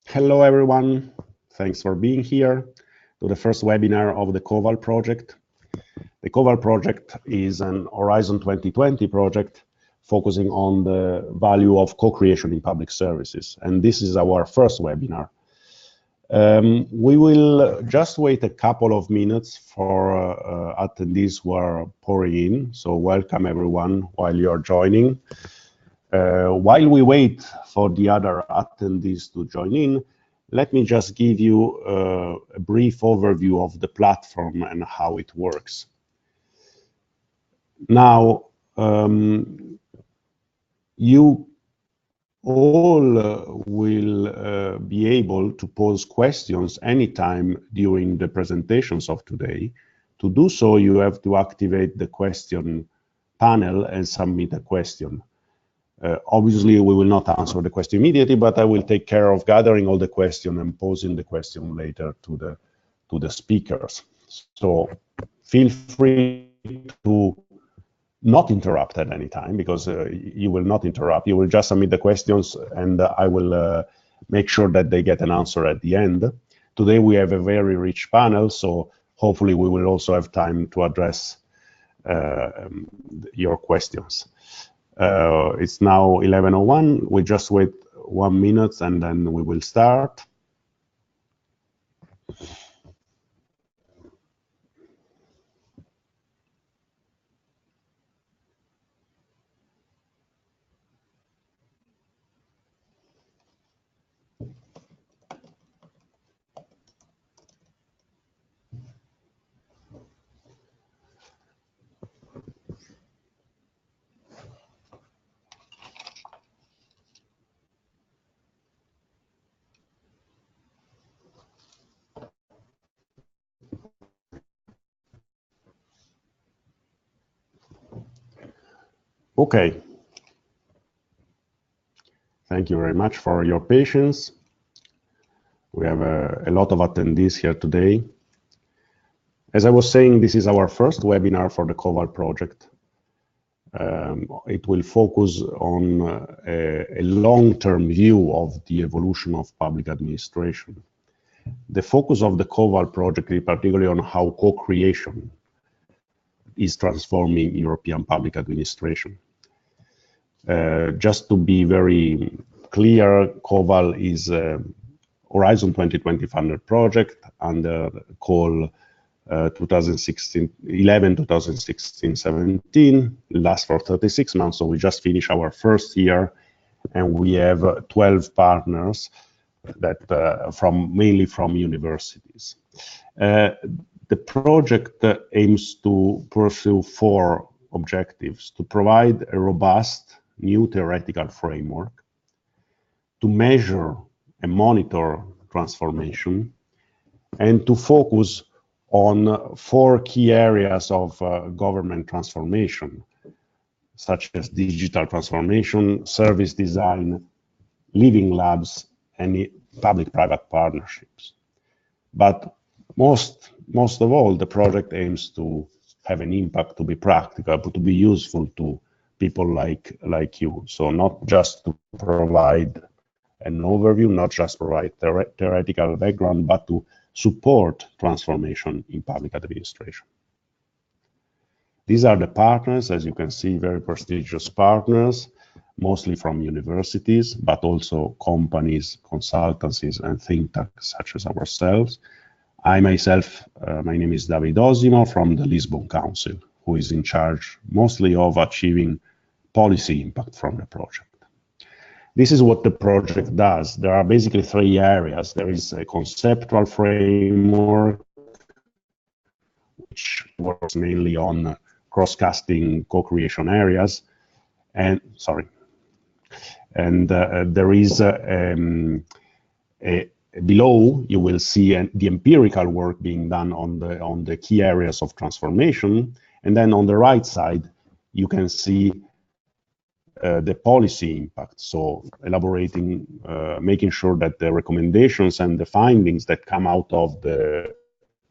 Hello, everyone. Thanks for being here to the first webinar of the Co-VAL project. The Co-VAL project is an Horizon 2020 project focusing on the value of co-creation in public services. And this is our first webinar. We will just wait a couple of minutes for attendees who are pouring in. So welcome everyone while you're joining. While we wait for the other attendees to join in, let me just give you a brief overview of the platform and how it works. Now, you all will be able to pose questions anytime during the presentations of today. To do so, you have to activate the question panel and submit a question. Obviously, we will not answer the question immediately, but I will take care of gathering all the questions and posing the question later to the speakers. So feel free to not interrupt at any time, because you will not interrupt. You will just submit the questions, and I will make sure that they get an answer at the end. Today we have a very rich panel, so hopefully we will also have time to address your questions. It's now 11:01. We just wait 1 minute and then we will start. Okay. Thank you very much for your patience. We have a lot of attendees here today. As I was saying, this is our first webinar for the Co-VAL project. It will focus on a long-term view of the evolution of public administration. The focus of the Co-VAL project is particularly on how co-creation is transforming European public administration. Just to be very clear, Co-VAL is a Horizon 2020 funded project under call 2016-17. Lasts for 36 months, so we just finished our first year, and we have 12 partners that mainly from universities. The project aims to pursue 4 objectives: to provide a robust new theoretical framework, to measure and monitor transformation, and to focus on 4 key areas of government transformation, such as digital transformation, service design, living labs, and public-private partnerships. But most of all, the project aims to have an impact, to be practical, but to be useful to people like you. So not just to provide an overview, not just provide theoretical background, but to support transformation in public administration. These are the partners, as you can see, very prestigious partners, mostly from universities, but also companies, consultancies, and think tanks such as ourselves. I myself, my name is David Osimo from the Lisbon Council, who is in charge mostly of achieving policy impact from the project. This is what the project does. There are basically 3 areas. There is a conceptual framework, which works mainly on cross-cutting co-creation areas, and there is below you will see the empirical work being done on the key areas of transformation, and then on the right side you can see the policy impact. So elaborating, making sure that the recommendations and the findings that come out of the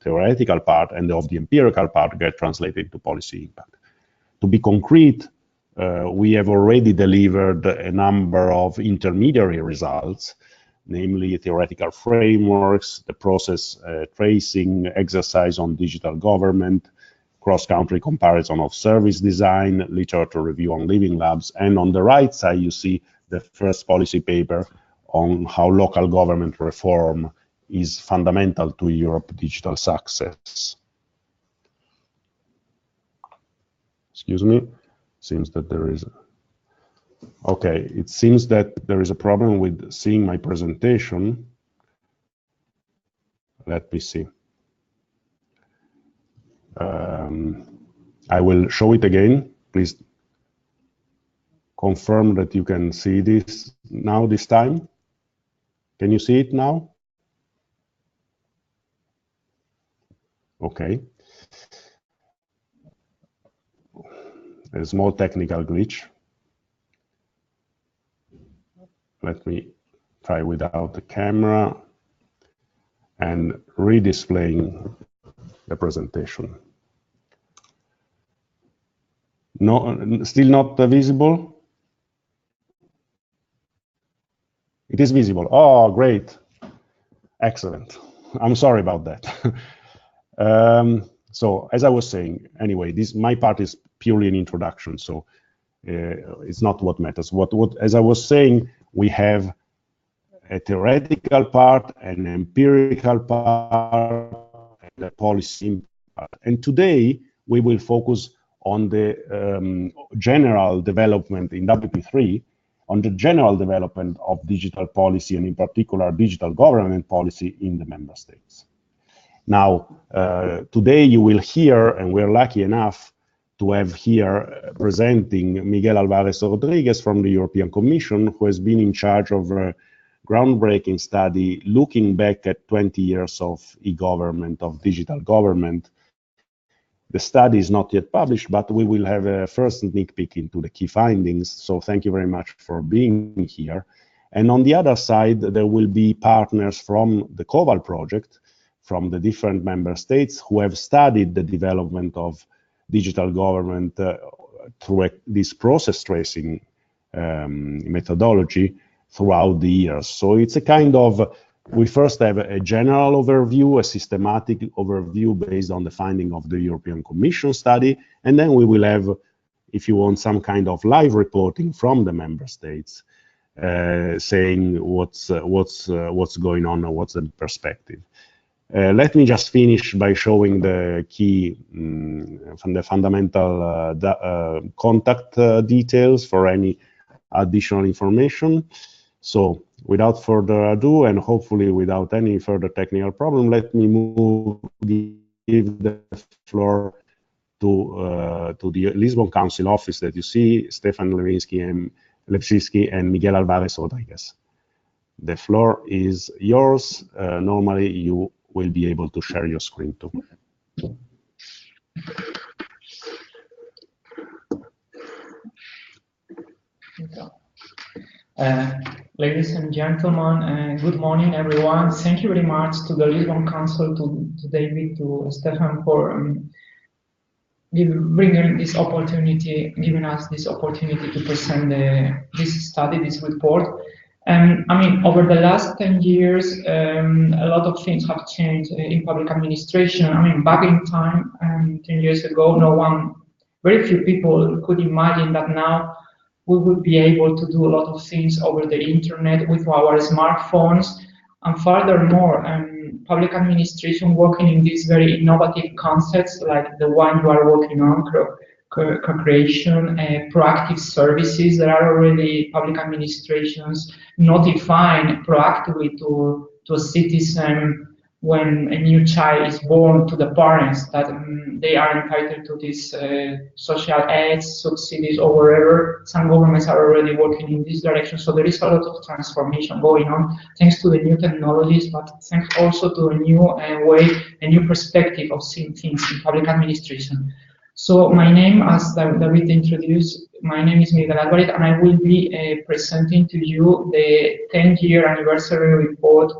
theoretical part and of the empirical part get translated to policy impact. To be concrete, we have already delivered a number of intermediary results namely theoretical frameworks, the process tracing exercise on digital government, cross-country comparison of service design, literature review on living labs, and on the right side you see the first policy paper on how local government reform is fundamental to Europe's digital success. Excuse me, seems that there is okay, it seems that there is a problem with seeing my presentation. Let me see. I will show it again. Please confirm that you can see this now this time. Can you see it now? Okay. A small technical glitch. Let me try without the camera and redisplaying the presentation. No, still not visible? It is visible. Oh, great. Excellent. I'm sorry about that. So as I was saying, anyway, my part is purely an introduction, so it's not what matters. As I was saying, we have a theoretical part, an empirical part, and a policy part. And today we will focus on the general development in WP3, on the general development of digital policy, and in particular digital government policy in the member states. Now, today you will hear, and we're lucky enough to have here presenting Miguel Alvarez Rodriguez from the European Commission, who has been in charge of a groundbreaking study looking back at 20 years of e-government, of digital government. The study is not yet published, but we will have a first sneak peek into the key findings. So thank you very much for being here. And on the other side, there will be partners from the Co-VAL project, from the different member states who have studied the development of digital government through this process tracing methodology throughout the years. So it's a kind of, we first have a general overview, a systematic overview based on the finding of the European Commission study, and then we will have, if you want, some kind of live reporting from the member states, saying what's going on or what's the perspective. Let me just finish by showing the key, the fundamental contact details for any additional information. So without further ado, and hopefully without any further technical problem, let me give the floor to the Lisbon Council office that you see, Stefan Lewczynski and Miguel Alvarez Rodriguez. The floor is yours. Normally you will be able to share your screen too. Ladies and gentlemen, good morning, everyone. Thank you very much to the Lisbon Council, to David, to Stefan for bringing this opportunity, giving us this opportunity to present this study, this report. I mean, over the last 10 years, a lot of things have changed in public administration. I mean, back in time, 10 years ago, very few people could imagine that now we would be able to do a lot of things over the internet with our smartphones. And furthermore, public administration working in these very innovative concepts like the one you are working on, co-creation, proactive services that are already public administrations notifying proactively to a citizen when a new child is born, to the parents that they are entitled to these social aids, subsidies, or wherever. Some governments are already working in this direction. So there is a lot of transformation going on thanks to the new technologies, but thanks also to a new way, a new perspective of seeing things in public administration. So my name, as David introduced, my name is Miguel Alvarez, and I will be presenting to you the 10-year anniversary report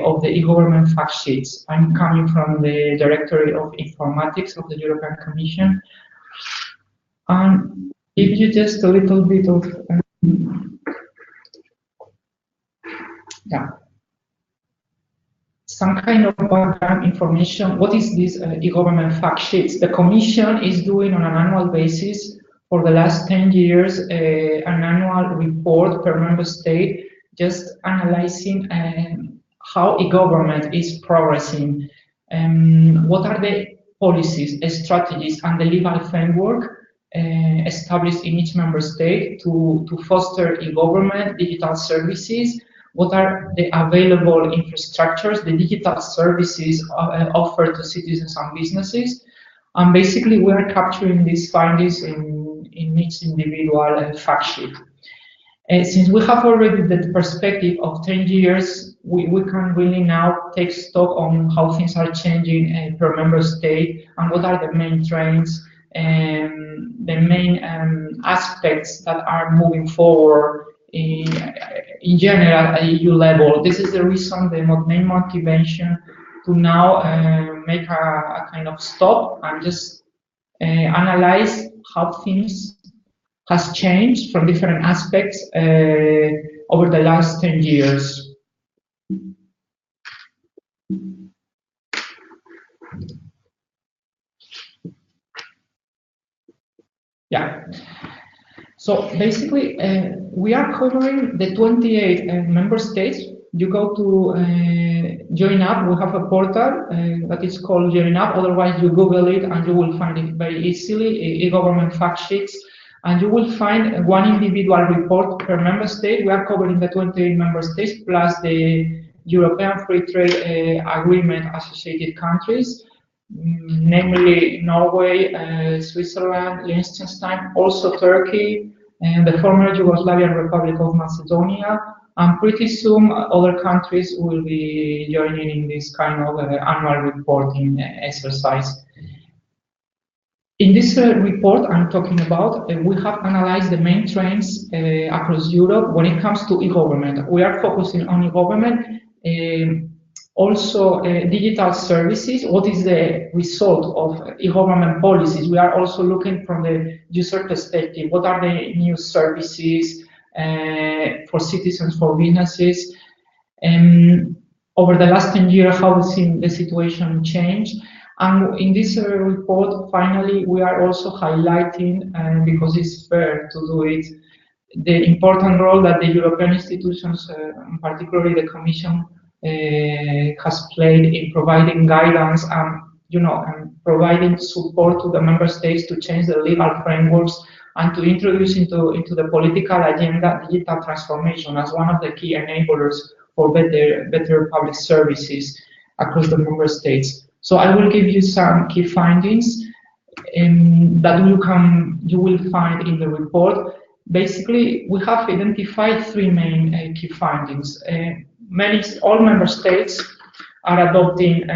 of the e-government fact sheets. I'm coming from the Directorate of Informatics of the European Commission. And give you just a little bit of Yeah. Some kind of background information. What is this e-government fact sheets? The Commission is doing on an annual basis for the last 10 years an annual report per member state, just analyzing how e-government is progressing, what are the policies, strategies, and the legal framework established in each member state to foster e-government, digital services, what are the available infrastructures, the digital services offered to citizens and businesses. And basically, we are capturing these findings in each individual fact sheet. Since we have already the perspective of 10 years, we can really now take stock on how things are changing per member state and what are the main trends and the main aspects that are moving forward in general at EU level. This is the reason, the main motivation to now make a kind of stop and just analyze how things has changed from different aspects over the last 10 years. Yeah. So basically, we are covering the 28 member states. You go to Join Up, we have a portal that is called Join Up, otherwise you Google it and you will find it very easily, e-government fact sheets, and you will find one individual report per member state. We are covering the 28 member states plus the European Free Trade Agreement associated countries, namely Norway, Switzerland, Liechtenstein, also Turkey, and the former Yugoslavian Republic of Macedonia, and pretty soon other countries will be joining in this kind of annual reporting exercise. In this report I'm talking about, we have analyzed the main trends across Europe when it comes to e-government. We are focusing on e-government, also digital services. What is the result of e-government policies? We are also looking from the user perspective. What are the new services for citizens, for businesses? Over the last 10 years, how we've seen the situation change. And in this report, finally, we are also highlighting, because it's fair to do it, the important role that the European institutions, particularly the Commission, has played in providing guidance and, and providing support to the member states to change the legal frameworks and to introduce into the political agenda digital transformation as one of the key enablers for better public services across the member states. So I will give you some key findings that you will find in the report. Basically, we have identified three main key findings. All member states are adopting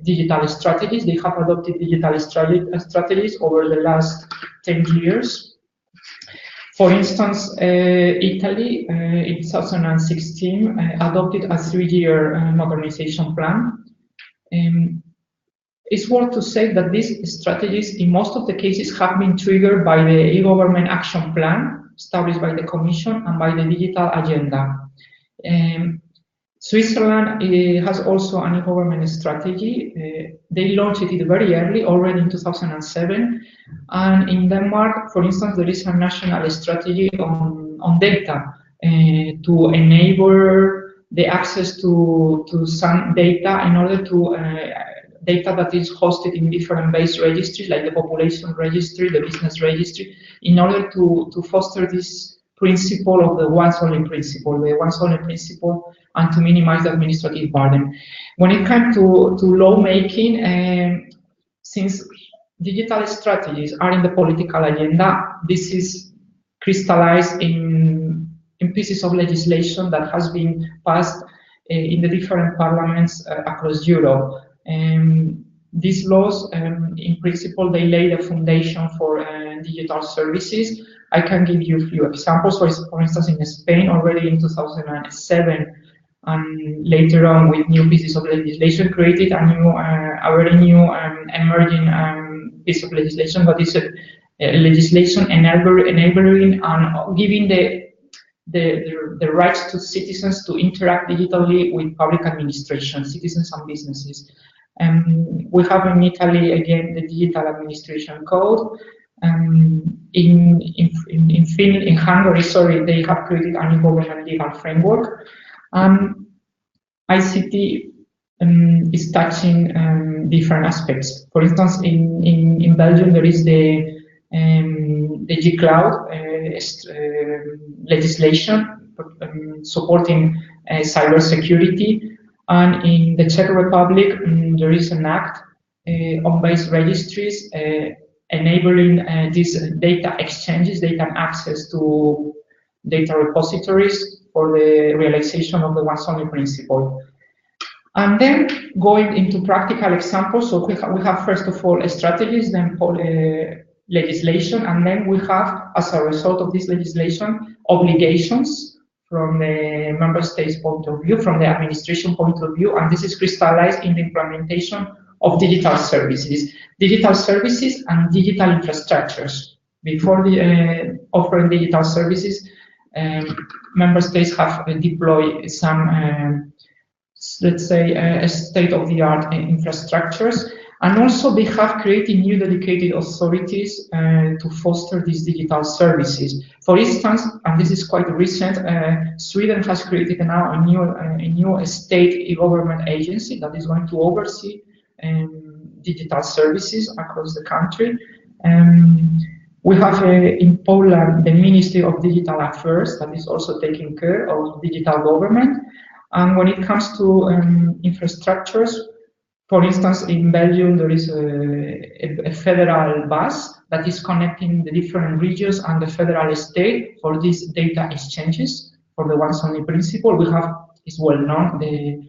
digital strategies. They have adopted digital strategies over the last 10 years. For instance, Italy in 2016 adopted a 3-year modernization plan. It's worth to say that these strategies, in most of the cases, have been triggered by the e-government action plan established by the Commission and by the digital agenda. Switzerland has also an e-government strategy. They launched it very early, already in 2007. And in Denmark, for instance, there is a national strategy on data to enable the access to some data in order to data that is hosted in different base registries, like the population registry, the business registry, in order to foster this principle of the once only principle, and to minimize the administrative burden. When it comes to lawmaking, since digital strategies are in the political agenda, this is crystallized in pieces of legislation that has been passed in the different parliaments across Europe. These laws, in principle, they lay the foundation for digital services. I can give you a few examples. For instance, in Spain, already in 2007, and later on with new pieces of legislation, created a very new emerging piece of legislation, that is legislation enabling and giving the rights to citizens to interact digitally with public administration, citizens and businesses. We have in Italy, again, the Digital Administration Code. In Hungary, sorry, they have created a new government legal framework. ICT is touching different aspects. For instance, in Belgium, there is the G-Cloud legislation supporting cybersecurity. And in the Czech Republic, there is an act on base registries enabling these data exchanges, data access to data repositories for the realization of the once only principle. And then going into practical examples, so we have first of all strategies, then legislation, and then we have, as a result of this legislation, obligations from the member states' point of view, from the administration point of view, and this is crystallized in the implementation of digital services and digital infrastructures. Before offering digital services, member states have deployed some, let's say, state-of-the-art infrastructures, and also they have created new dedicated authorities to foster these digital services. For instance, and this is quite recent, Sweden has created now a new state government agency that is going to oversee digital services across the country. We have in Poland the Ministry of Digital Affairs that is also taking care of digital government. And when it comes to infrastructures, for instance, in Belgium, there is a federal bus that is connecting the different regions and the federal state for these data exchanges for the once only principle. We have, it's well known, the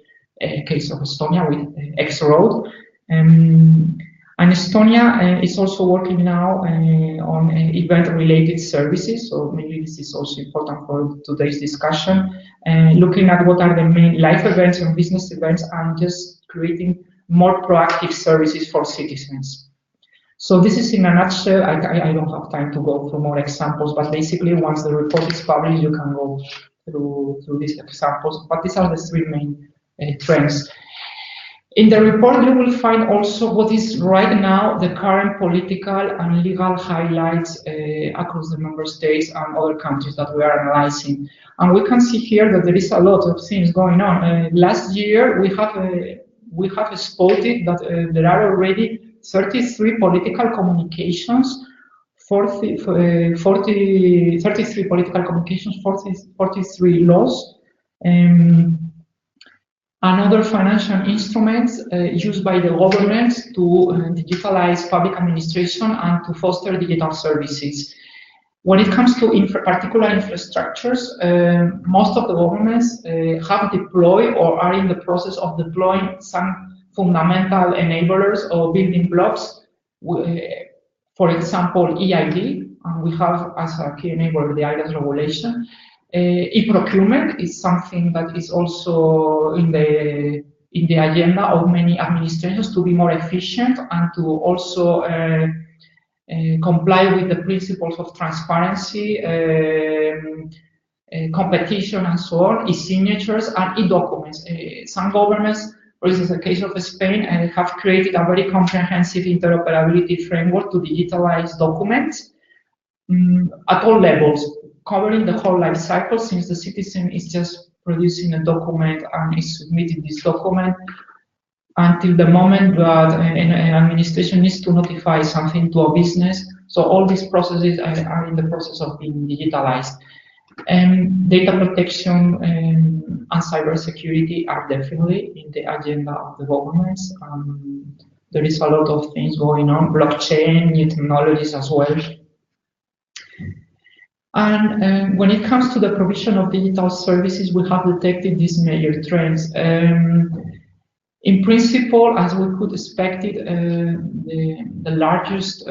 case of Estonia with X-Road. And Estonia is also working now on event-related services, so maybe this is also important for today's discussion, looking at what are the main life events and business events and just creating more proactive services for citizens. So this is in a nutshell. I don't have time to go through more examples, but basically once the report is published, you can go through these examples, but these are the three main trends. In the report, you will find also what is right now the current political and legal highlights across the member states and other countries that we are analyzing. And we can see here that there is a lot of things going on. Last year, we have spotted that there are already 33 political communications, 33 political communications, 43 laws, and other financial instruments used by the government to digitalize public administration and to foster digital services. When it comes to particular infrastructures, most of the governments have deployed or are in the process of deploying some fundamental enablers or building blocks. For example, EID, and we have as a key enabler the IRAS regulation. E-procurement is something that is also in the agenda of many administrations to be more efficient and to also comply with the principles of transparency, competition, and so on. E-signatures and e-documents. Some governments, for instance, the case of Spain, have created a very comprehensive interoperability framework to digitalize documents at all levels, covering the whole life cycle, since the citizen is just producing a document and is submitting this document until the moment that an administration needs to notify something to a business. So all these processes are in the process of being digitalized. Data protection and cybersecurity are definitely in the agenda of the governments. There is a lot of things going on, blockchain, new technologies as well. And when it comes to the provision of digital services, we have detected these major trends. In principle, as we could expect it, the largest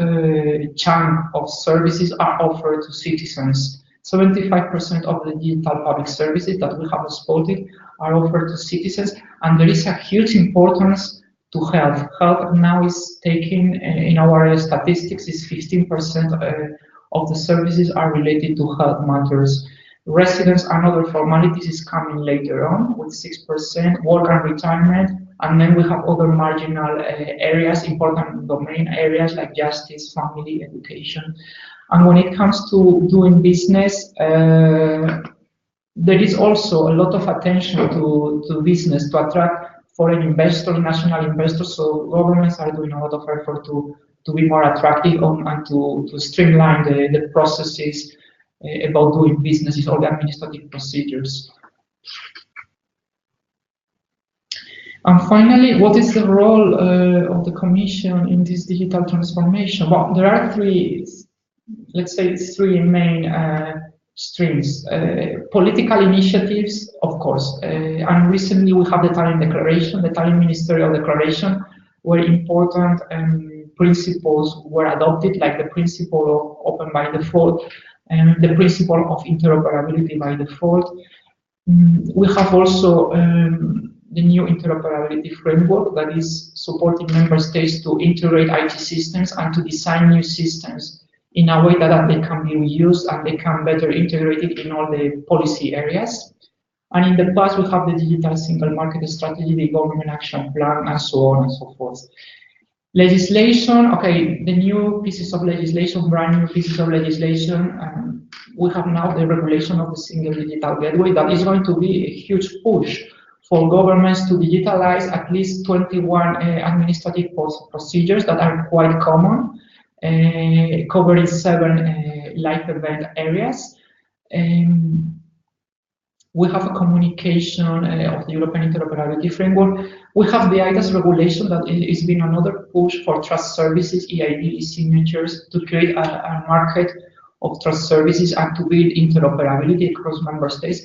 chunk of services are offered to citizens. 75% of the digital public services that we have spotted are offered to citizens, and there is a huge importance to health. Health now is taking, in our statistics, is 15% of the services are related to health matters. Residence and other formalities is coming later on with 6%, work and retirement, and then we have other marginal areas, important domain areas like justice, family, education. And when it comes to doing business, there is also a lot of attention to business, to attract foreign investors, national investors, so governments are doing a lot of effort to be more attractive and to streamline the processes about doing businesses, all the administrative procedures. And finally, what is the role of the Commission in this digital transformation? Well, there are three, let's say, three main streams. Political initiatives, of course, and recently we have the Tallinn Declaration, the Tallinn Ministerial Declaration, where important principles were adopted, like the principle of open by default and the principle of interoperability by default. We have also the new interoperability framework that is supporting member states to integrate IT systems and to design new systems in a way that they can be reused and they can better integrate it in all the policy areas. And in the past, we have the digital single market strategy, the government action plan, and so on and so forth. Legislation, okay, the new pieces of legislation, brand new pieces of legislation. We have now the regulation of the single digital gateway that is going to be a huge push for governments to digitalize at least 21 administrative procedures that are quite common, covering 7 life event areas. We have a communication of the European Interoperability Framework. We have the IDAS regulation that is been another push for trust services, EID, e-signatures, to create a market of trust services and to build interoperability across member states.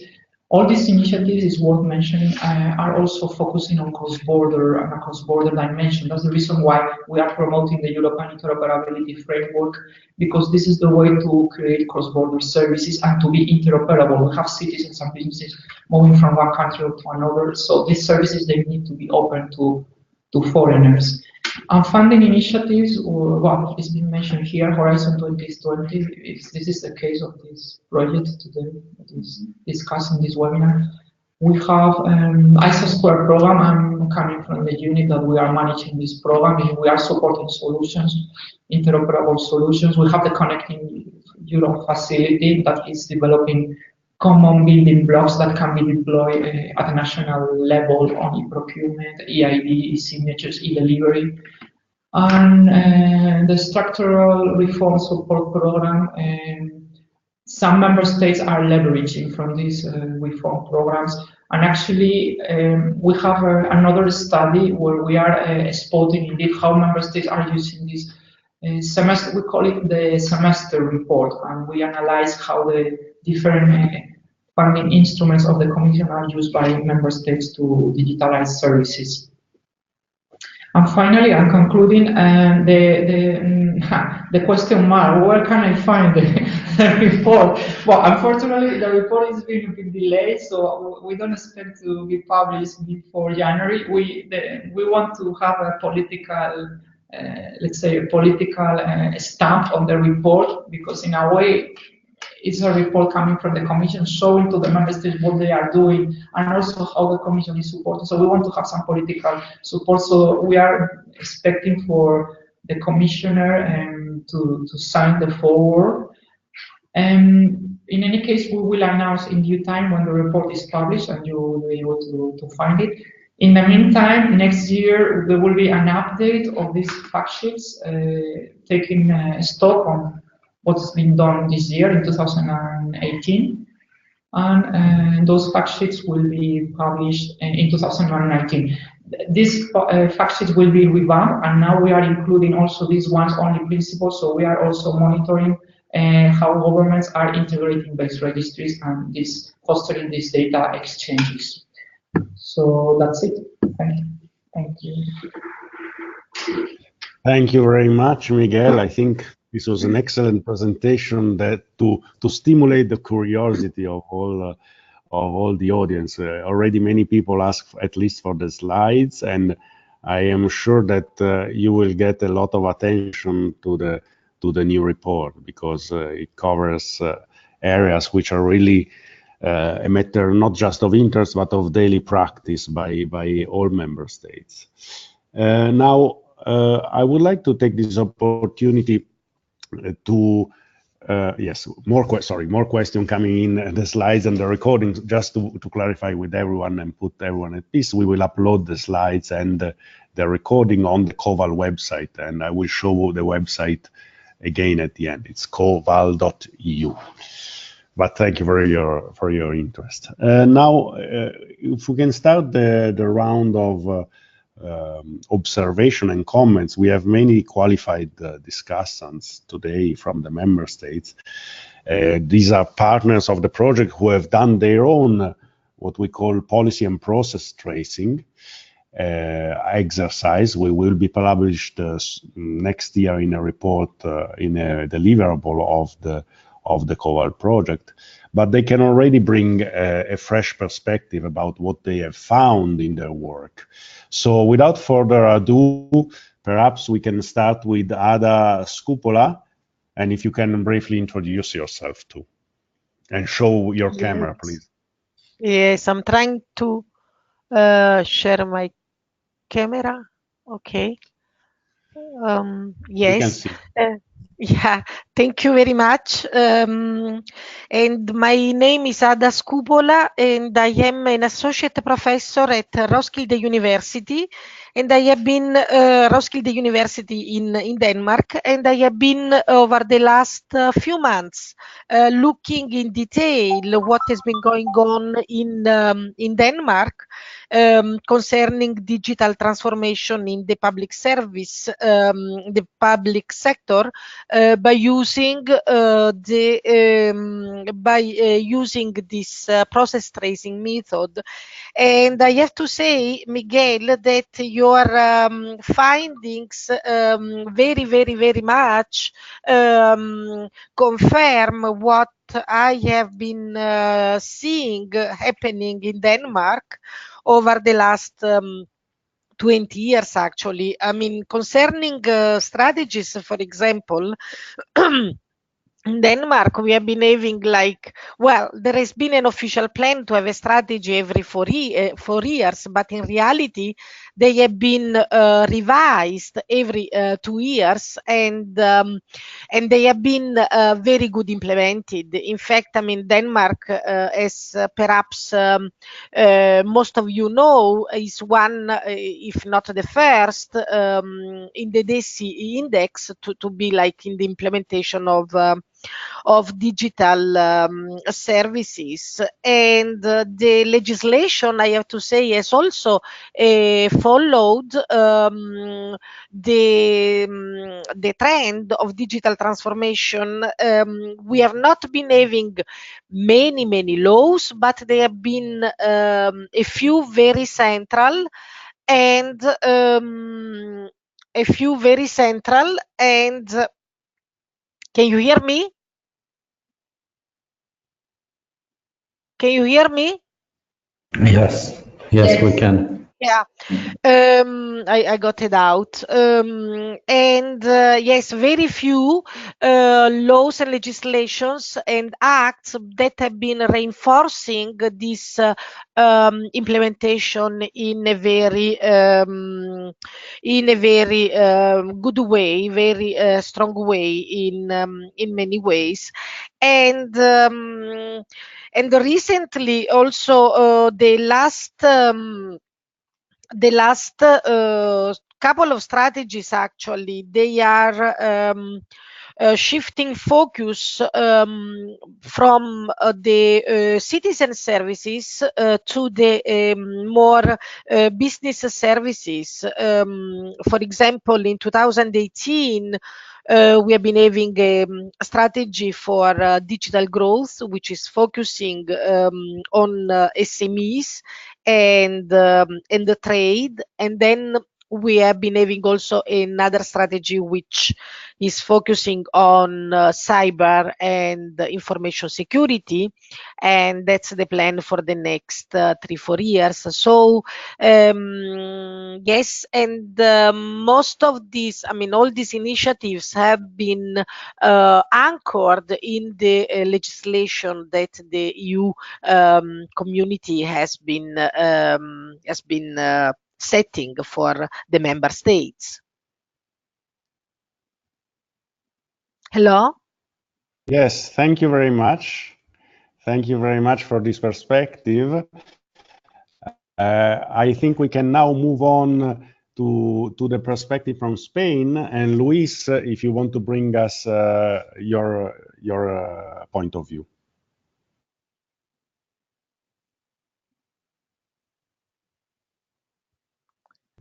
All these initiatives, is worth mentioning, are also focusing on cross-border and a cross-border dimension. That's the reason why we are promoting the European Interoperability Framework, because this is the way to create cross-border services and to be interoperable. We have citizens and businesses moving from one country to another, so these services, they need to be open to foreigners. And funding initiatives, well, it's been mentioned here, Horizon 2020, this is the case of this project today that is discussed in this webinar. We have ISO Square program. I'm coming from the unit that we are managing this program, and we are supporting solutions, interoperable solutions. We have the Connecting Europe facility that is developing common building blocks that can be deployed at a national level on e-procurement, EID, e-signatures, e-delivery. And the structural reform support program, some member states are leveraging from these reform programs. And actually, we have another study where we are spotting indeed how member states are using this semester. We call it the semester report, and we analyze how the different funding instruments of the Commission are used by member states to digitalize services. And finally, I'm concluding the question mark, where can I find the report? Well, unfortunately, the report is being a bit delayed, so we don't expect to be published before January. We want to have a political, let's say, a political stamp on the report, because in a way, it's a report coming from the Commission showing to the member states what they are doing and also how the Commission is supporting. So we want to have some political support. So we are expecting for the Commissioner to sign the foreword. In any case, we will announce in due time when the report is published, and you will be able to find it. In the meantime, next year there will be an update of these fact sheets, taking stock on what's been done this year in 2018, and those fact sheets will be published in 2019. These fact sheets will be revamped, and now we are including also these ones only principles, so we are also monitoring how governments are integrating base registries and this fostering these data exchanges. So that's it. Thank you. Thank you very much, Miguel. I think this was an excellent presentation that to stimulate the curiosity of all the audience. Already many people asked at least for the slides, and I am sure that you will get a lot of attention to the new report, because it covers areas which are really a matter not just of interest but of daily practice by all member states. Now, I would like to take this opportunity to yes, more question coming in the slides and the recordings. Just to clarify with everyone and put everyone at peace, we will upload the slides and the recording on the Co-VAL website, and I will show the website again at the end. It's coval.eu. But thank you for your interest. Now, if we can start the round of observation and comments. We have many qualified discussants today from the member states. These are partners of the project who have done their own what we call policy and process tracing exercise. We will be published next year in a report, in a deliverable of the Co-VAL project, but they can already bring a fresh perspective about what they have found in their work. So without further ado, perhaps we can start with Ada Scupola, and if you can briefly introduce yourself too, and show your camera, please. Yes, I'm trying to share my camera. Okay. Yes. We can see. Yeah, thank you very much. And my name is Ada Scupola, and I am an associate professor at Roskilde University. And I have been Roskilde University in Denmark, and I have been over the last few months looking in detail what has been going on in Denmark concerning digital transformation in the public service, the public sector, by using using this process tracing method. And I have to say, Miguel, that your findings very much confirm what I have been seeing happening in Denmark over the last 20 years, actually. I mean, concerning strategies, for example, in Denmark, we have been having there has been an official plan to have a strategy every 4 years, but in reality, they have been revised every 2 years, and they have been very good implemented. In fact, I mean, Denmark, as perhaps most of you know, is one, if not the first, in the DESI index to be in the implementation of digital services. And the legislation, I have to say, has also followed the trend of digital transformation. We have not been having many laws, but they have been a few very central and can you hear me? Can you hear me? Yes, we can. Yeah, I got it out. And yes, very few laws and legislations and acts that have been reinforcing this implementation in a very good way, very strong way in many ways. And recently also the last couple of strategies, actually, they are shifting focus from the citizen services to the more business services. For example, in 2018, we have been having a strategy for digital growth, which is focusing on SMEs and the trade. And then we have been having also another strategy which is focusing on cyber and information security, and that's the plan for the next 3-4 years. So yes, and most of these, I mean, all these initiatives have been anchored in the legislation that the EU community has been setting for the member states. Hello? Yes, thank you very much. Thank you very much for this perspective. I think we can now move on to the perspective from Spain. And Luis, if you want to bring us your point of view.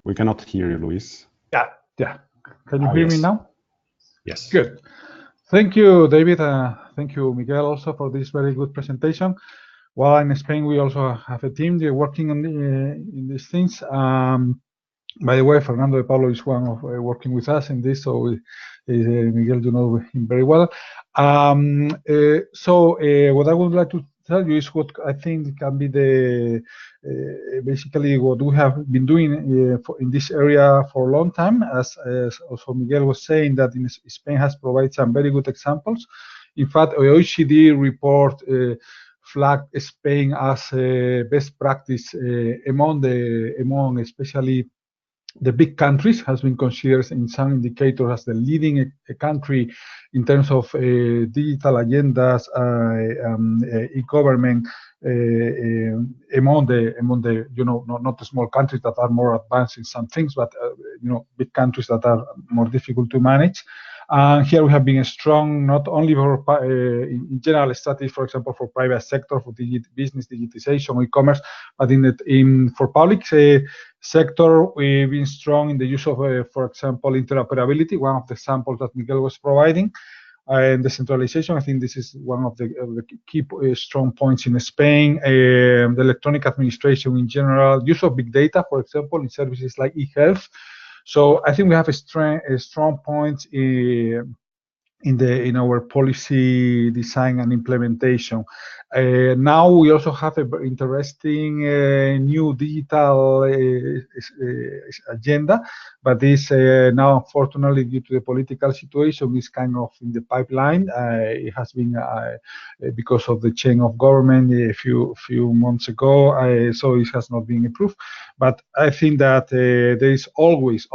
We cannot hear you, Luis. Yeah. Can you hear me now? Yes. Good. Thank you, David. Thank you, Miguel, also for this very good presentation. Well, in Spain, we also have a team. They're working on in these things. By the way, Fernando de Pablo is one of working with us in this, so Miguel, you know him very well. What I would like to tell you is what I think can be the basically what we have been doing in this area for a long time, as also Miguel was saying, that in Spain has provided some very good examples. In fact, the OECD report flagged Spain as best practice among especially the big countries, has been considered in some indicators as the leading country in terms of digital agendas, e-government, among the not the small countries that are more advanced in some things, but big countries that are more difficult to manage. And here we have been strong, not only for in general strategies, for example, for private sector, for business digitization, e-commerce, but for public sector, we've been strong in the use of, for example, interoperability, one of the samples that Miguel was providing, and decentralization. I think this is one of the key strong points in Spain. The electronic administration in general, use of big data, for example, in services like e-health. So I think we have a strong point in our policy design and implementation. Now we also have a very interesting new digital agenda, but this now, unfortunately, due to the political situation, is kind of in the pipeline. It has been because of the change of government a few months ago, so it has not been approved. But I think that there is always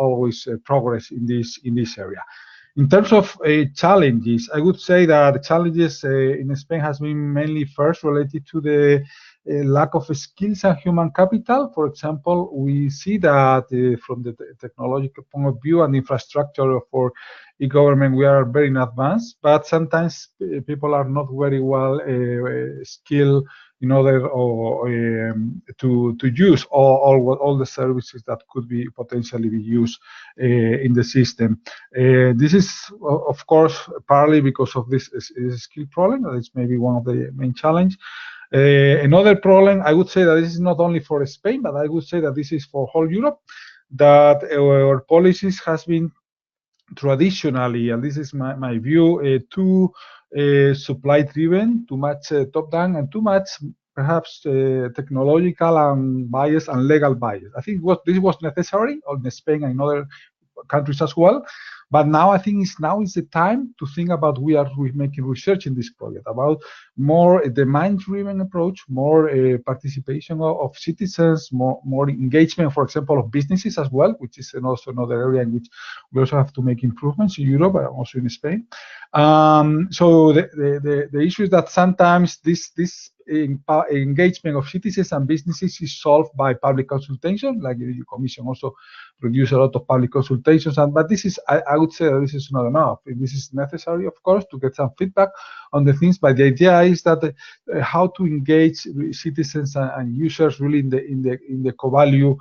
progress in this area. In terms of challenges, I would say that the challenges in Spain has been mainly first related to the lack of skills and human capital. For example, we see that from the technological point of view and infrastructure for e-government, we are very in advance, but sometimes people are not very well skilled in order to use all the services that could be potentially be used in the system. This is, of course, partly because of this skill problem. That is maybe one of the main challenge. Another problem, I would say that this is not only for Spain, but I would say that this is for whole Europe, that our policies has been traditionally, and this is my view, too supply driven, too much top down, and too much perhaps technological and bias and legal bias. I think this was necessary in Spain and in other countries as well. But now I think now is the time to think about we're making research in this project about more demand-driven approach, more participation of citizens, more engagement, for example, of businesses as well, which is also another area in which we also have to make improvements in Europe, but also in Spain. So the issue is that sometimes this engagement of citizens and businesses is solved by public consultation, like the EU Commission also produce a lot of public consultations, but this is, I would say that this is not enough. This is necessary, of course, to get some feedback on the things, but the idea is that how to engage citizens and users really in the co-value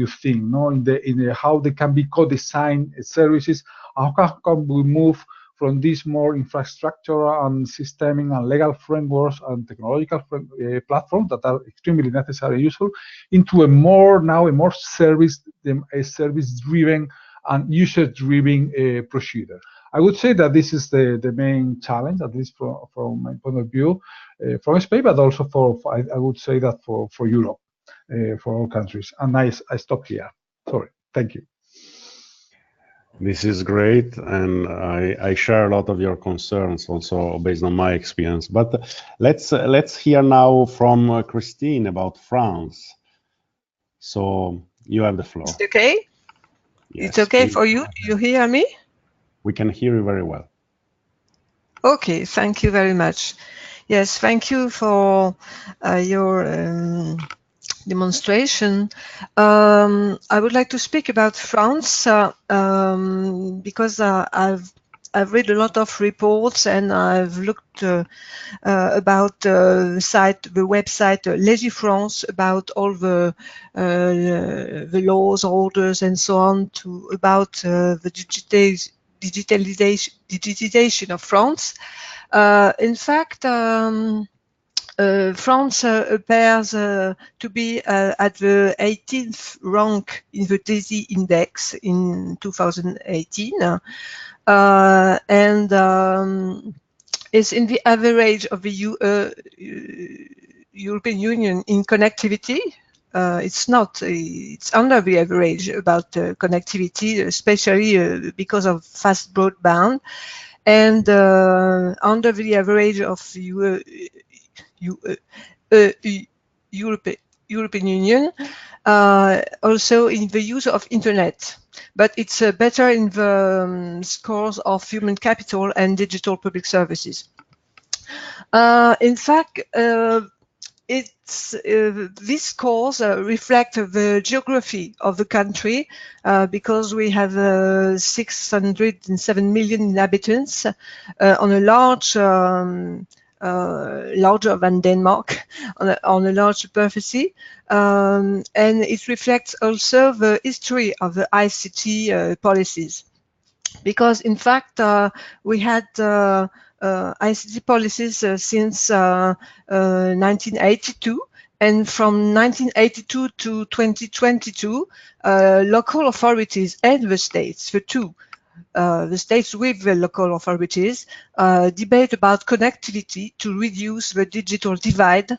thing, no, in the how they can be co-design services. How can we move from these more infrastructural and systemic and legal frameworks and technological platforms that are extremely necessary and useful into a more service-driven and user-driven procedure. I would say that this is the main challenge, at least from my point of view, from Spain, but also I would say that for Europe, for all countries. And I stop here. Sorry. Thank you. This is great, and I share a lot of your concerns also based on my experience. But let's hear now from Christine about France. So you have the floor. It's okay? Yes, it's okay please. for you? You hear me? We can hear you very well. Okay, thank you very much. Yes, thank you for your demonstration. I would like to speak about France because I've read a lot of reports and I've looked about the website Legifrance, about all the laws, orders, and so on about the digitalization of France. In fact, France appears to be at the 18th rank in the DESI index in 2018, and is in the average of the European Union in connectivity. It's not, it's under the average about connectivity, especially because of fast broadband, and under the average of European Union, also in the use of internet, but it's better in the scores of human capital and digital public services. In fact, these scores reflect the geography of the country because we have 607 million inhabitants on a large larger than Denmark on a large superficie, and it reflects also the history of the ICT policies, because in fact we had ICT policies since 1982, and from 1982 to 2022 local authorities and the states, the states with the local authorities debate about connectivity to reduce the digital divide,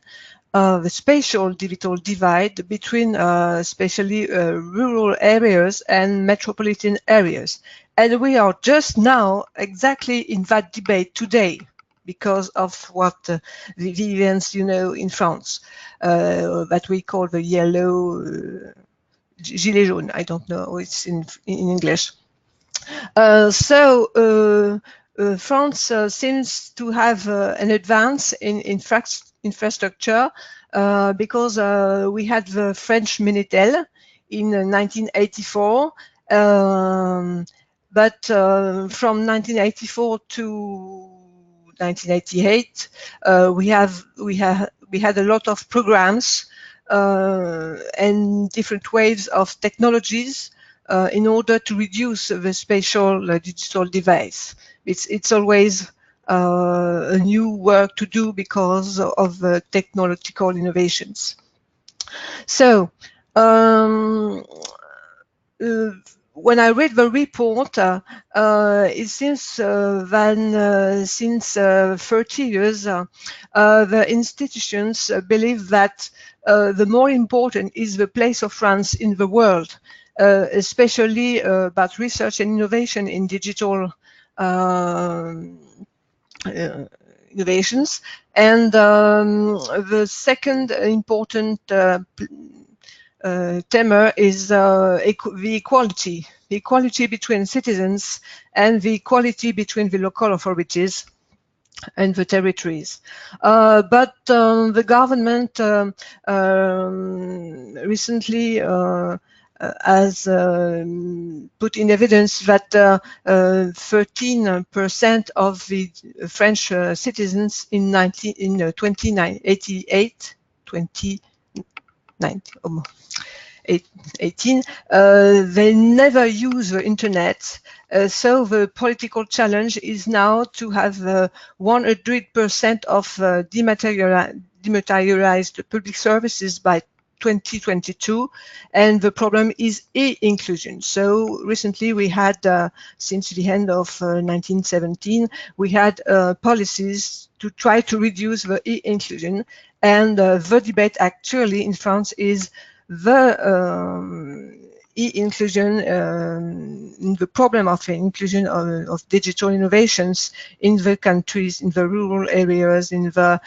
the spatial digital divide between especially rural areas and metropolitan areas. And we are just now exactly in that debate today because of what the events, in France, that we call the yellow gilet jaune. I don't know, it's in English. France seems to have an advance in infrastructure because we had the French Minitel in 1984, but from 1984 to 1988, we had a lot of programs and different waves of technologies in order to reduce the spatial digital divide. It's always a new work to do because of technological innovations. So when I read the report, it seems that since 30 years, the institutions believe that the more important is the place of France in the world, especially about research and innovation in digital innovations. And the second important theme is the equality between citizens and the equality between the local authorities and the territories. But the government recently has put in evidence that 13% of the French citizens in 2019 18, they never use the internet. So the political challenge is now to have 100% of dematerialized public services by 2022, and the problem is e-inclusion. So recently we had, since the end of 1917, we had policies to try to reduce the e-inclusion, and the debate actually in France is the e-inclusion, the problem of inclusion of digital innovations in the countries, in the rural areas, in the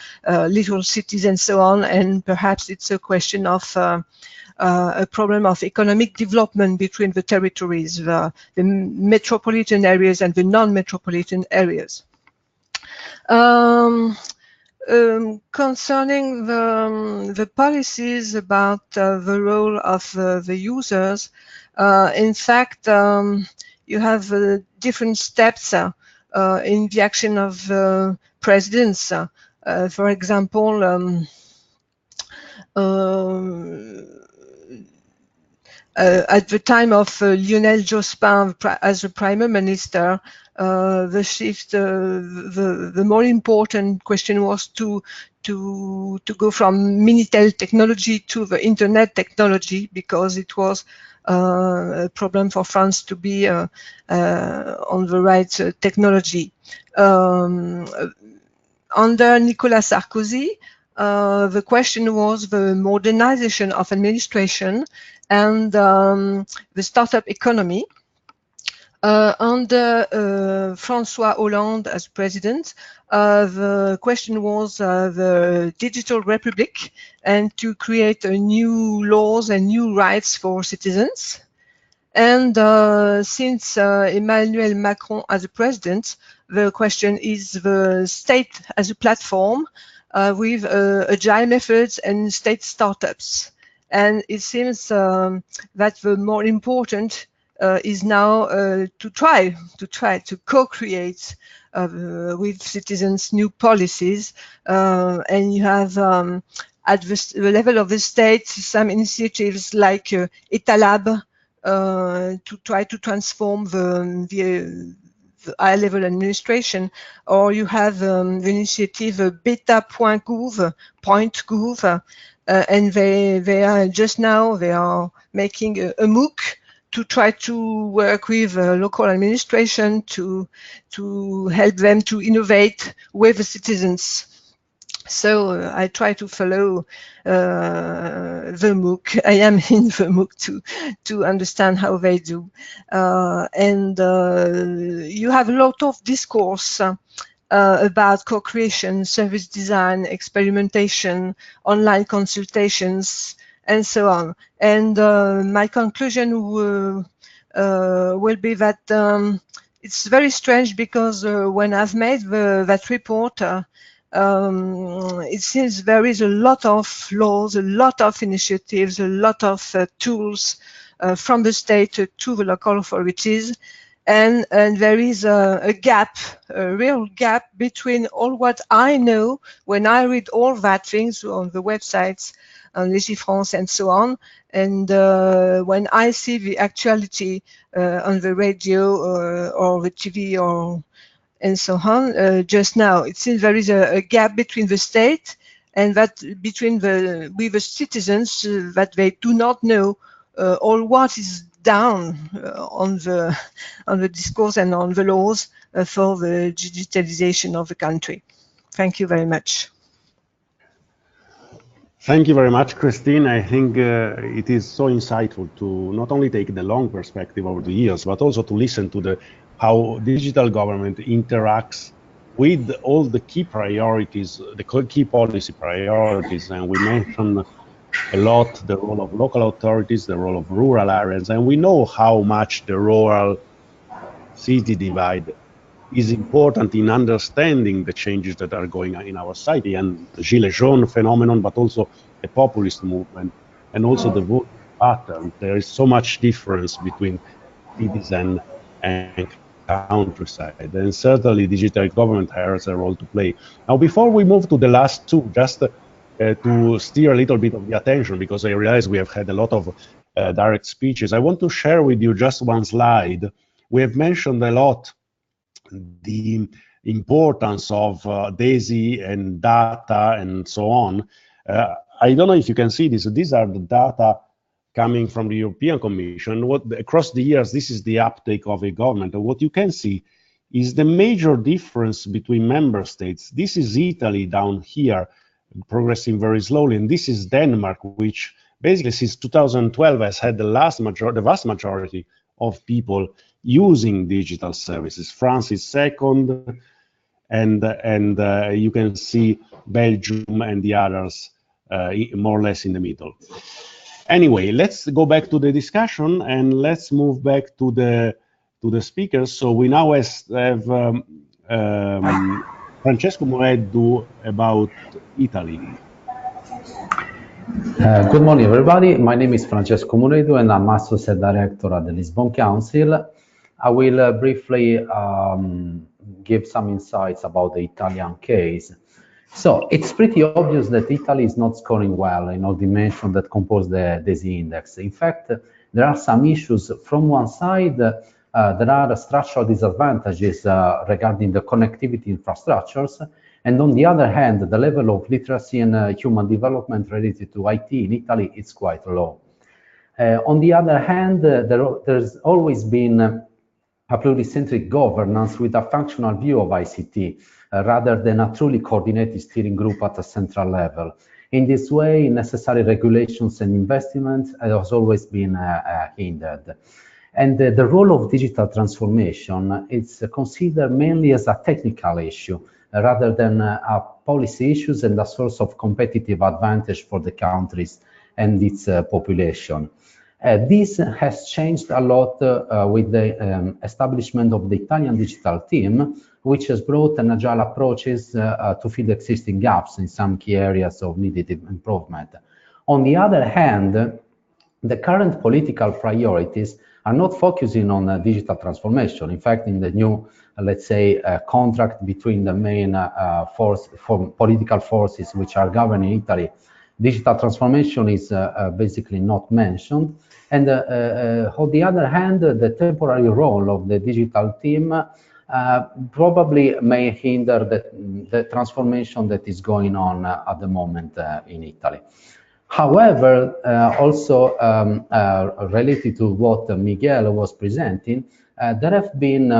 little cities and so on. And perhaps it's a question of a problem of economic development between the territories, the metropolitan areas and the non-metropolitan areas. Concerning the policies about the role of the users, in fact, you have different steps in the action of presidents. For example, at the time of Lionel Jospin as a prime minister, the shift, the more important question was to go from Minitel technology to the internet technology, because it was a problem for France to be on the right technology. Under Nicolas Sarkozy, the question was the modernization of administration and the startup economy. Under François Hollande as president, the question was the digital republic and to create new laws and new rights for citizens. And since Emmanuel Macron as a president, the question is the state as a platform with agile methods and state startups. And it seems that the more important is now to try to co-create with citizens new policies, and you have at the level of the state some initiatives like Etalab to try to transform the high-level administration, or you have the initiative beta.gouv, and they are just now they are making a MOOC to try to work with local administration to help them to innovate with the citizens. So I try to follow the MOOC. I am in the MOOC to understand how they do. And you have a lot of discourse about co-creation, service design, experimentation, online consultations, and so on. And my conclusion will be that it's very strange, because when I've made that report, it seems there is a lot of laws, a lot of initiatives, a lot of tools from the state to the local authorities. And there is a gap, a real gap between all what I know when I read all that things on the websites, on Legifrance and so on, and when I see the actuality on the radio or the TV and so on. Just now, it seems there is a gap between the state and that between with the citizens, that they do not know all what is down on the discourse and on the laws for the digitalization of the country. Thank you very much. Thank you very much, Christine. I think it is so insightful to not only take the long perspective over the years, but also to listen to how digital government interacts with all the key priorities, the key policy priorities. And we mentioned a lot the role of local authorities, the role of rural areas, and we know how much the rural city divide is important in understanding the changes that are going on in our society, and the Gilets jaunes phenomenon, but also the populist movement, and also the vote pattern. There is so much difference between cities and countryside, and certainly digital government has a role to play. Now, before we move to the last two, just to steer a little bit of the attention, because I realize we have had a lot of direct speeches. I want to share with you just one slide. We have mentioned a lot the importance of DESI and data and so on. I don't know if you can see this. These are the data coming from the European Commission. Across the years, this is the uptake of a government. And what you can see is the major difference between member states. This is Italy down here, progressing very slowly, and this is Denmark, which basically since 2012 has had the vast majority of people using digital services. France is second, and you can see Belgium and the others more or less in the middle. Anyway, let's go back to the discussion and let's move back to the speakers. So we now have Francesco Moeddu about Italy. Good morning, everybody. My name is Francesco Moeddu, and I'm Associate Director at the Lisbon Council. I will briefly give some insights about the Italian case. So it's pretty obvious that Italy is not scoring well in all dimensions that compose the DESI index. In fact, there are some issues. From one side, there are structural disadvantages regarding the connectivity infrastructures. And on the other hand, the level of literacy and human development related to IT in Italy is quite low. On the other hand, there's always been a pluricentric governance with a functional view of ICT, rather than a truly coordinated steering group at a central level. In this way, necessary regulations and investments has always been hindered. And the role of digital transformation is considered mainly as a technical issue, rather than a policy issues and a source of competitive advantage for the countries and its population. This has changed a lot with the establishment of the Italian digital team, which has brought an agile approaches to fill existing gaps in some key areas of needed improvement. On the other hand, the current political priorities are not focusing on digital transformation. In fact, in the new, let's say, contract between the main political forces which are governing Italy, digital transformation is basically not mentioned. And on the other hand, the temporary role of the digital team probably may hinder the transformation that is going on at the moment in Italy. However, also related to what Miguel was presenting, there have been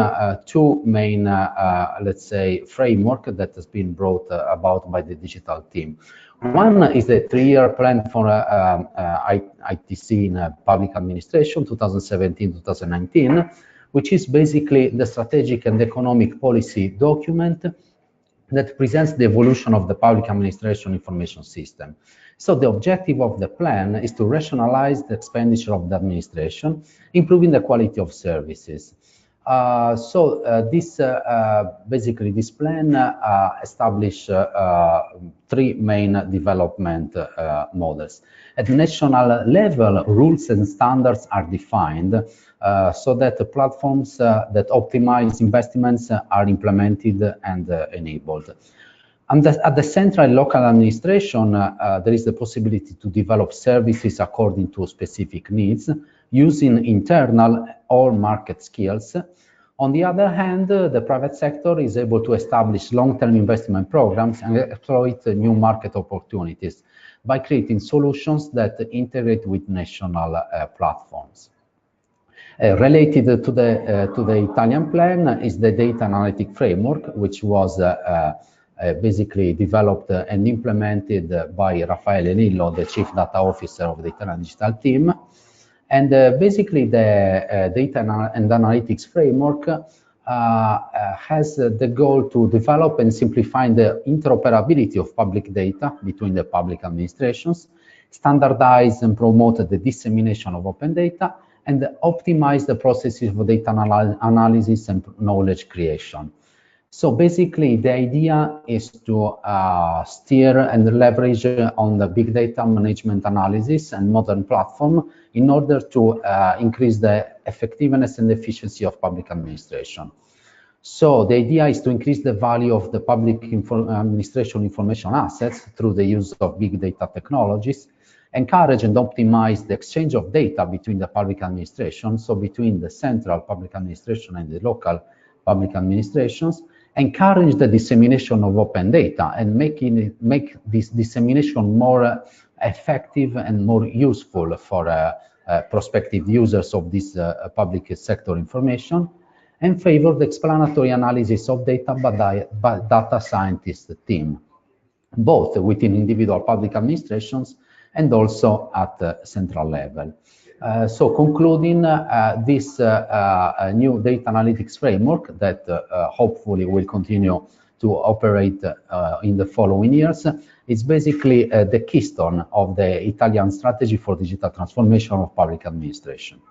two main, let's say, framework that has been brought about by the digital team. One is the 3-year plan for ITC in public administration, 2017-2019, which is basically the strategic and economic policy document that presents the evolution of the public administration information system. So the objective of the plan is to rationalize the expenditure of the administration, improving the quality of services. Basically this plan established 3 main development models. At national level, rules and standards are defined so that the platforms that optimize investments are implemented and enabled. And at the central and local administration, there is the possibility to develop services according to specific needs, using internal or market skills. On the other hand, the private sector is able to establish long-term investment programs and exploit new market opportunities by creating solutions that integrate with national platforms. Related to the Italian plan is the data analytic framework, which was basically developed and implemented by Raffaele Lillo, the Chief Data Officer of the Italian Digital Team. And basically the data and analytics framework has the goal to develop and simplify the interoperability of public data between the public administrations, standardize and promote the dissemination of open data, and optimize the processes for data analysis and knowledge creation. So basically, the idea is to steer and leverage on the big data management analysis and modern platform in order to increase the effectiveness and efficiency of public administration. So the idea is to increase the value of the public administration information assets through the use of big data technologies, encourage and optimize the exchange of data between the public administration, so between the central public administration and the local public administrations, encourage the dissemination of open data and make this dissemination more effective and more useful for prospective users of this public sector information, and favor the explanatory analysis of data by data scientist team, both within individual public administrations and also at the central level. So concluding, this new data analytics framework that hopefully will continue to operate in the following years is basically the keystone of the Italian strategy for digital transformation of public administration.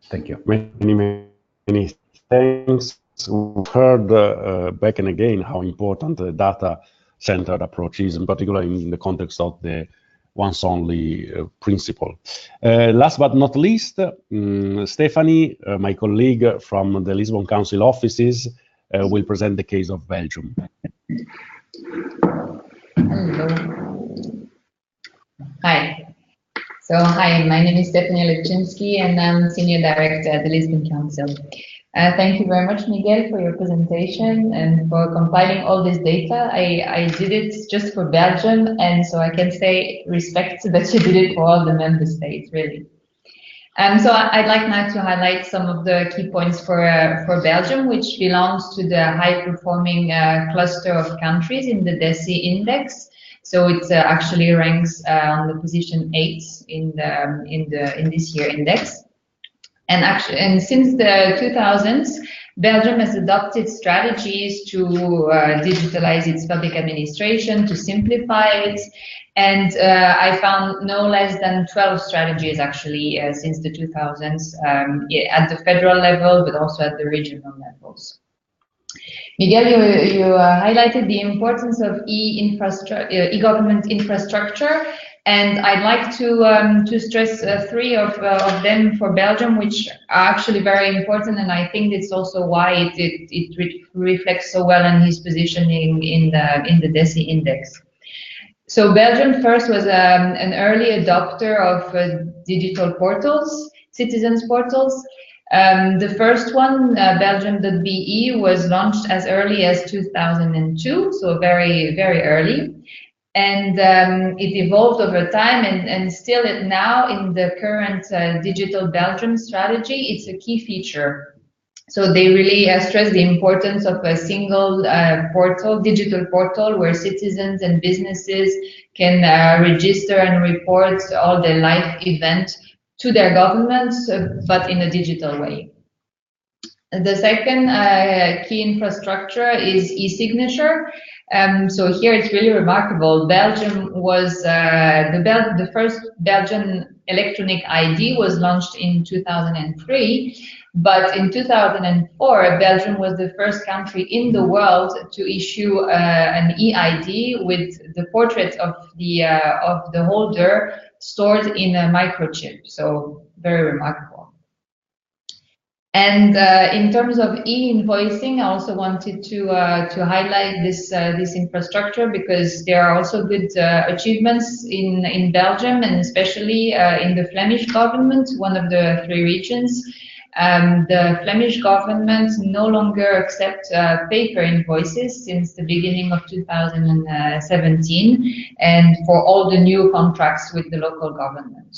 Thank you. Many thanks. We've heard back and again how important the data-centered approach is, in particular in the context of the once-only principle. Last but not least, Stephanie, my colleague from the Lisbon Council offices, will present the case of Belgium. Hello. Hi. So, hi, my name is Stephanie Leszczynski, and I'm Senior Director at the Lisbon Council. Thank you very much, Miguel, for your presentation and for compiling all this data. I did it just for Belgium, and so I can say respect that you did it for all the member states, really. So I'd like now to highlight some of the key points for Belgium, which belongs to the high-performing cluster of countries in the DESI index. So it actually ranks on the position 8 in this year index. And since the 2000s, Belgium has adopted strategies to digitalize its public administration, to simplify it, and I found no less than 12 strategies actually since the 2000s at the federal level, but also at the regional levels. Miguel, you highlighted the importance of e-government infrastructure, and I'd like to stress 3 of them for Belgium, which are actually very important, and I think it's also why it reflects so well on his positioning in the DESI index. So Belgium first was an early adopter of digital portals, citizens portals. The first one, Belgium.be, was launched as early as 2002, so very, very early. And it evolved over time, and still now in the current Digital Belgium strategy, it's a key feature. So they really stress the importance of a single digital portal, where citizens and businesses can register and report all their life events to their governments, but in a digital way. The second key infrastructure is e-signature. So here it's really remarkable. Belgium was the first Belgian electronic ID was launched in 2003, but in 2004, Belgium was the first country in the world to issue an e-ID with the portrait of the holder stored in a microchip. So very remarkable. And in terms of e-invoicing, I also wanted to highlight this infrastructure, because there are also good achievements in Belgium, and especially in the Flemish government, one of the 3 regions. The Flemish government no longer accepts paper invoices since the beginning of 2017, and for all the new contracts with the local government.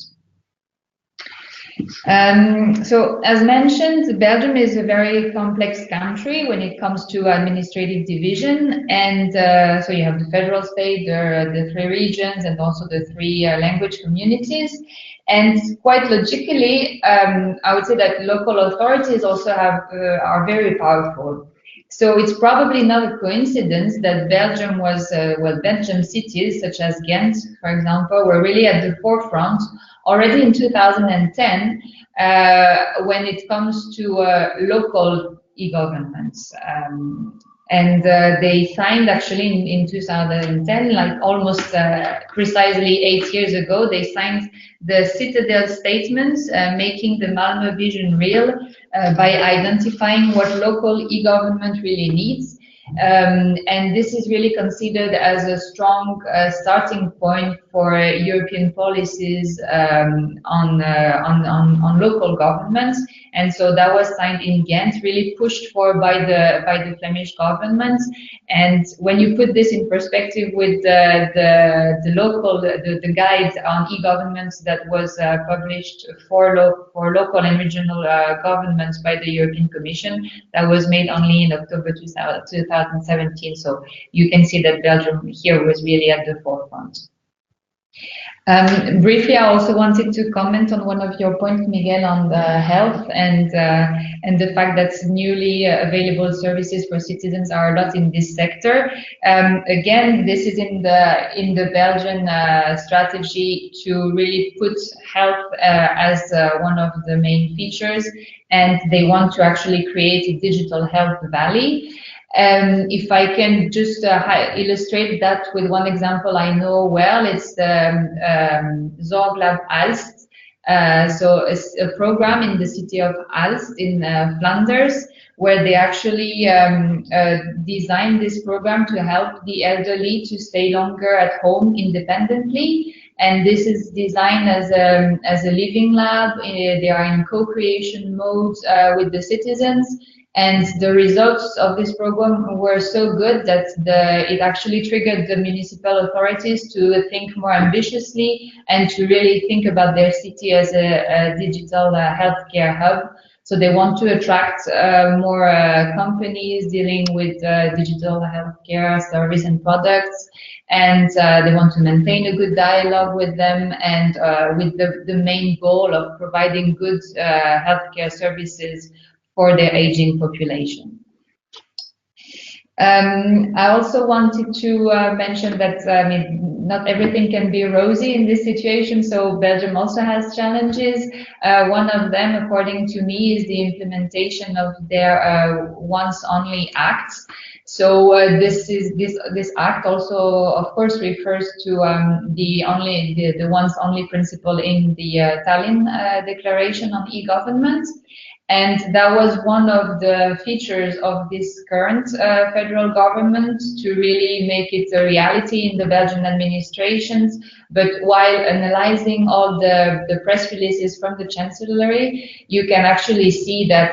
So as mentioned, Belgium is a very complex country when it comes to administrative division, and so you have the federal state, the 3 regions, and also the 3 language communities. And quite logically, I would say that local authorities also are very powerful. So it's probably not a coincidence that Belgium was, Belgium cities such as Ghent, for example, were really at the forefront already in 2010 when it comes to local e-governments. And they signed actually in 2010, like almost precisely 8 years ago, they signed the Citadel Statements, making the Malmö vision real by identifying what local e-government really needs. And this is really considered as a strong starting point for European policies on local governments. And so that was signed in Ghent, really pushed for by the Flemish government. And when you put this in perspective with the guide on e-governments that was published for local and regional governments by the European Commission, that was made only in October 2017. So you can see that Belgium here was really at the forefront. Briefly, I also wanted to comment on one of your points, Miguel, on the health and the fact that newly available services for citizens are a lot in this sector. Again, this is in the Belgian strategy to really put health as one of the main features, and they want to actually create a digital health valley. If I can just illustrate that with one example I know well, it's the Zorglab Aalst. So it's a program in the city of Aalst in Flanders, where they actually designed this program to help the elderly to stay longer at home independently. And this is designed as a living lab. They are in co-creation mode with the citizens. And the results of this program were so good that it actually triggered the municipal authorities to think more ambitiously and to really think about their city as a digital healthcare hub. So they want to attract more companies dealing with digital healthcare service and products. And they want to maintain a good dialogue with them, and with the main goal of providing good healthcare services for their aging population. I also wanted to mention that not everything can be rosy in this situation, so Belgium also has challenges. One of them, according to me, is the implementation of their Once Only Act. So this act also, of course, refers to the once only principle in the Tallinn Declaration on e-government. And that was one of the features of this current federal government, to really make it a reality in the Belgian administrations. But while analyzing all the press releases from the Chancellery, you can actually see that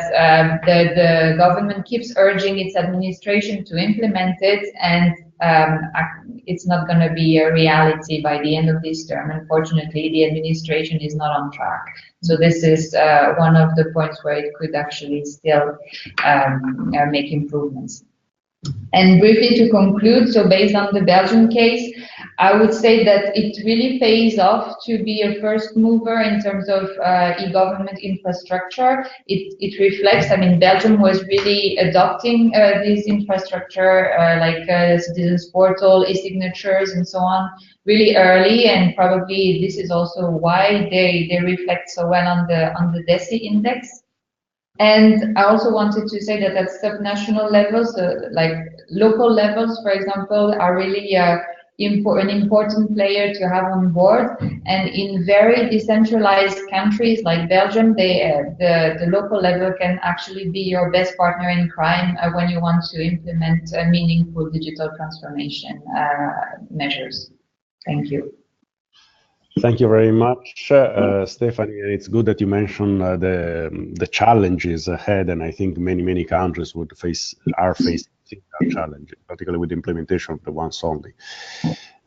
the government keeps urging its administration to implement it, and it's not going to be a reality by the end of this term. Unfortunately, the administration is not on track. So this is one of the points where it could actually still make improvements. And briefly to conclude, so based on the Belgian case, I would say that it really pays off to be a first mover in terms of e-government infrastructure. It reflects, Belgium was really adopting this infrastructure like citizens portal, e-signatures, and so on, really early, and probably this is also why they reflect so well on the DESI index. And I also wanted to say that at subnational levels, like local levels, for example, are really an important player to have on board. And in very decentralized countries like Belgium, the local level can actually be your best partner in crime when you want to implement meaningful digital transformation measures. Thank you. Thank you very much, Stephanie. It's good that you mentioned the challenges ahead, and I think many countries are facing similar challenges, particularly with the implementation of the once only.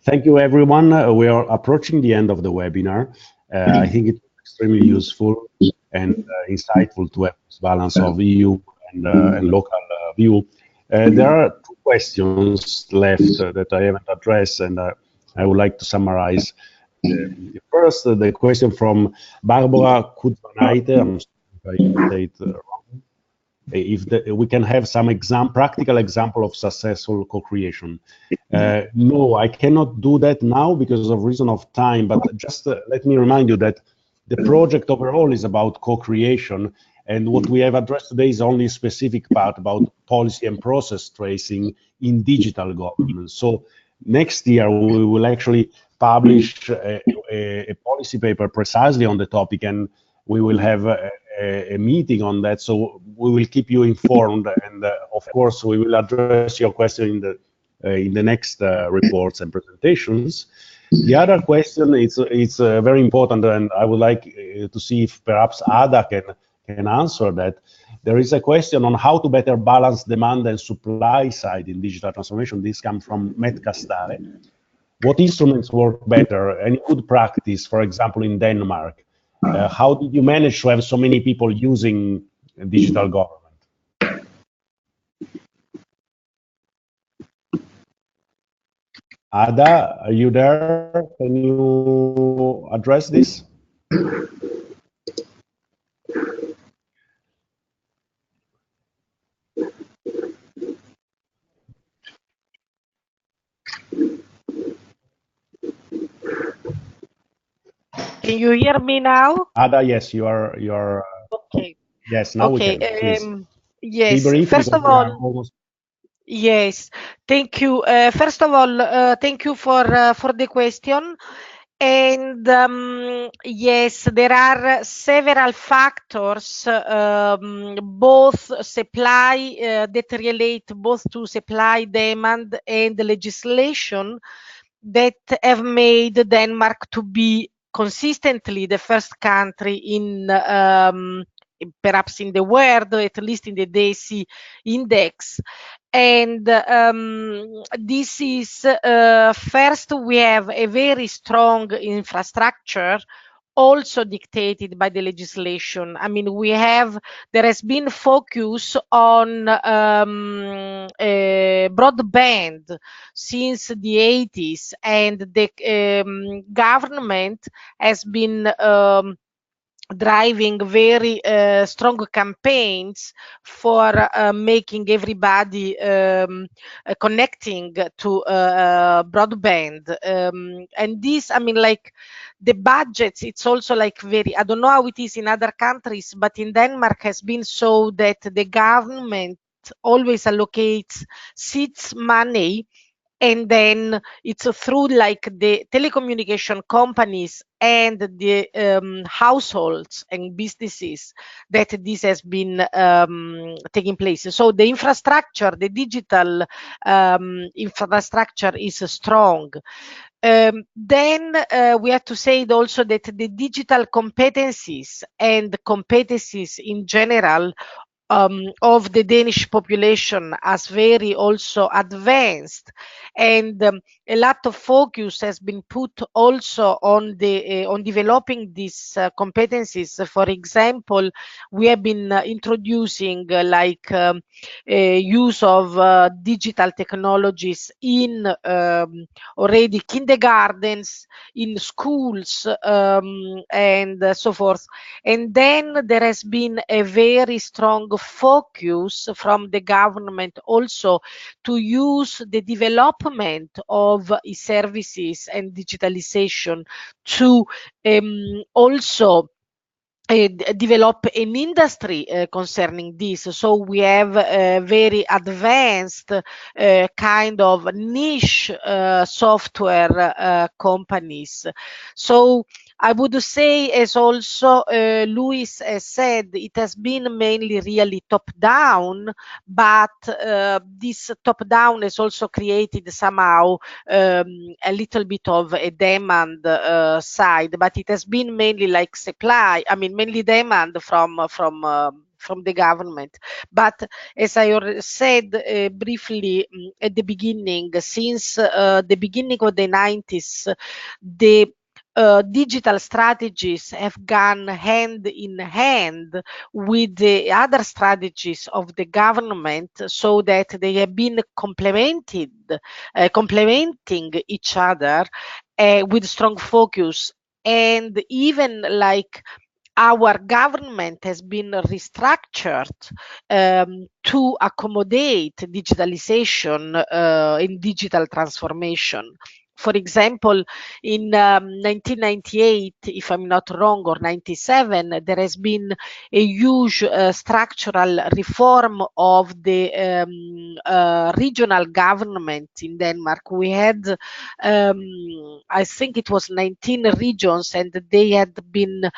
Thank you, everyone. We are approaching the end of the webinar. I think it's extremely useful and insightful to have this balance of EU and local view. There are two questions left that I haven't addressed, and I would like to summarize. First, the question from Barbara Kutzmanaite, I'm sorry if I say it wrong, if we can have some practical example of successful co-creation. No, I cannot do that now because of reason of time, but just let me remind you that the project overall is about co-creation, and what we have addressed today is only a specific part about policy and process tracing in digital governance. So next year we will actually publish a policy paper precisely on the topic, and we will have a a meeting on that, so we will keep you informed, and of course we will address your question in the next reports and presentations. The other question is very important, and I would like to see if perhaps Ada can answer that. There is a question on how to better balance demand and supply side in digital transformation. This comes from Matt Castare. What instruments work better? Any good practice, for example, in Denmark? How did you manage to have so many people using digital government? Ada, are you there? Can you address this? Can you hear me now? Ada, yes, you are. Okay. Yes, now Okay. we can. Please. Yes. Be brief, First of we are all, almost. yes. Thank you. First of all, thank you for the question. And yes, there are several factors, both supply that relate both to supply, demand, and legislation that have made Denmark to be consistently the first country in perhaps in the world, at least in the DESI index. And this is first, we have a very strong infrastructure, also dictated by the legislation. I mean, there has been focus on broadband since the 80s, and the government has been driving very strong campaigns for making everybody connecting to broadband. And this, I mean, like the budgets, it's also like very, I don't know how it is in other countries, but in Denmark has been so that the government always allocates seats money, and then it's through like the telecommunication companies and the households and businesses that this has been taking place. So the infrastructure, the digital infrastructure is strong. Then we have to say also that the digital competencies and competencies in general of the Danish population as very also advanced, and a lot of focus has been put also on developing these competencies. For example, we have been introducing use of digital technologies in already kindergartens, in schools, and so forth. And then there has been a very strong focus from the government also to use the development of services and digitalization to also develop an industry concerning this. So we have very advanced kind of niche software companies. So I would say, as also Luis has said, it has been mainly really top down, but this top down has also created somehow a little bit of a demand side, but it has been mainly like supply, I mean mainly demand from the government. But as I already said briefly at the beginning, since the beginning of the 90s, the digital strategies have gone hand in hand with the other strategies of the government, so that they have been complementing each other with strong focus. And even like our government has been restructured to accommodate digitalization in digital transformation. For example, in 1998, if I'm not wrong, or 97, there has been a huge structural reform of the regional government in Denmark. We had, I think it was 19 regions, and they had been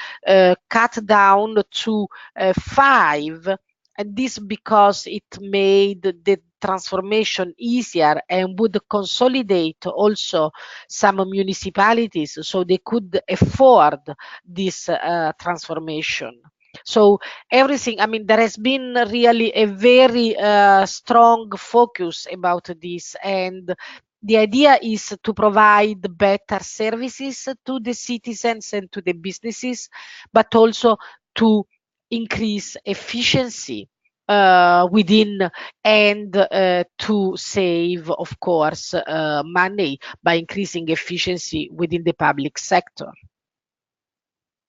cut down to 5. And this because it made the transformation easier and would consolidate also some municipalities so they could afford this transformation. So everything, I mean, there has been really a very strong focus about this, and the idea is to provide better services to the citizens and to the businesses, but also to increase efficiency within, and to save, of course, money by increasing efficiency within the public sector.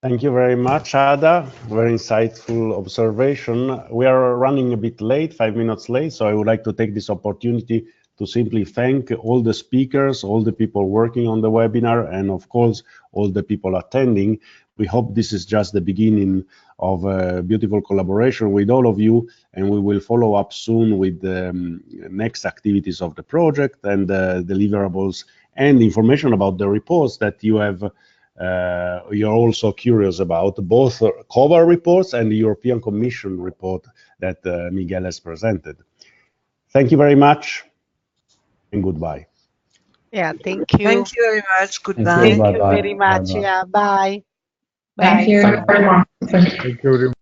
Thank you very much, Ada. Very insightful observation. We are running a bit late, 5 minutes late, so I would like to take this opportunity to simply thank all the speakers, all the people working on the webinar, and of course, all the people attending. We hope this is just the beginning of a beautiful collaboration with all of you, and we will follow up soon with the next activities of the project and the deliverables and information about the reports that you have. You're also curious about, both Co-VAL reports and the European Commission report that Miguel has presented. Thank you very much, and goodbye. Yeah, thank you. Thank you very much. Goodbye. Thank you. Thank you Bye-bye. very much. Bye-bye. Yeah, bye. Thank Bye. you very much. Thank you very much.